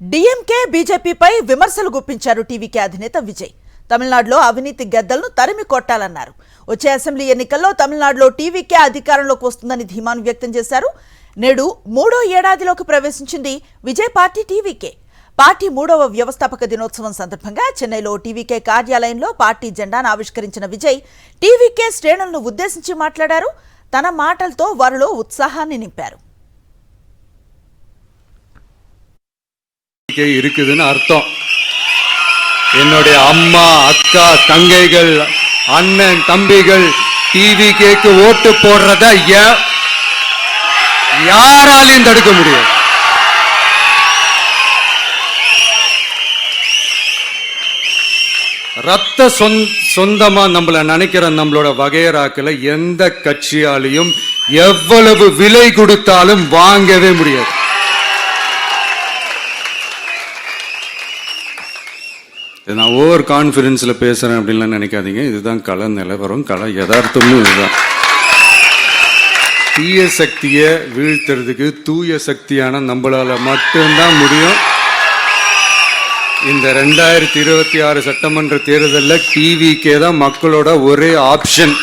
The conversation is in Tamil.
డీఎంకే బీజేపీపై విమర్శలు గుప్పించారు టీవీకే అధినేత విజయ్. తమిళనాడులో అవినీతి గద్దలను తరిమి కొట్టాలన్నారు. వచ్చే అసెంబ్లీ ఎన్నికల్లో తమిళనాడులో టీవీకే అధికారంలోకి వస్తుందని ధీమాను వ్యక్తం చేశారు. నేడు మూడో ఏడాదిలోకి ప్రవేశించింది విజయ్ పార్టీ టీవీకే. పార్టీ 3వ వ్యవస్థాపక దినోత్సవం సందర్భంగా చెన్నైలో టీవీకే కార్యాలయంలో పార్టీ జెండాను ఆవిష్కరించిన విజయ్ టీవీకే శ్రేణులను ఉద్దేశించి మాట్లాడారు. తన మాటలతో వారిలో ఉత్సాహాన్ని నింపారు. இருக்குதுன்னு அர்த்தம். என்னுடைய அம்மா, அக்கா, தங்கைகள், அண்ணன், தம்பிகள் டிவிகேக்கு ஓட்டு போடுறத யாராலையும் தடுக்க முடியாது. ரத்த சொந்தமா நம்மள நினைக்கிற நம்மளோட வகையராக்களை எந்த கட்சியாலையும் எவ்வளவு விலை கொடுத்தாலும் வாங்கவே முடியாது. நான் ஓவர் கான்ஃபிடன்ஸில் பேசுகிறேன் அப்படின்லாம் நினைக்காதீங்க. இதுதான் கள நிலவரம், கள யதார்த்தமும் இதுதான். தீய சக்தியை வீழ்த்துறதுக்கு தூய சக்தியான நம்மளால மட்டும்தான் முடியும். இந்த 2026 சட்டமன்ற தேர்தலில் டிவிக்கே தான் மக்களோட ஒரே ஆப்ஷன்.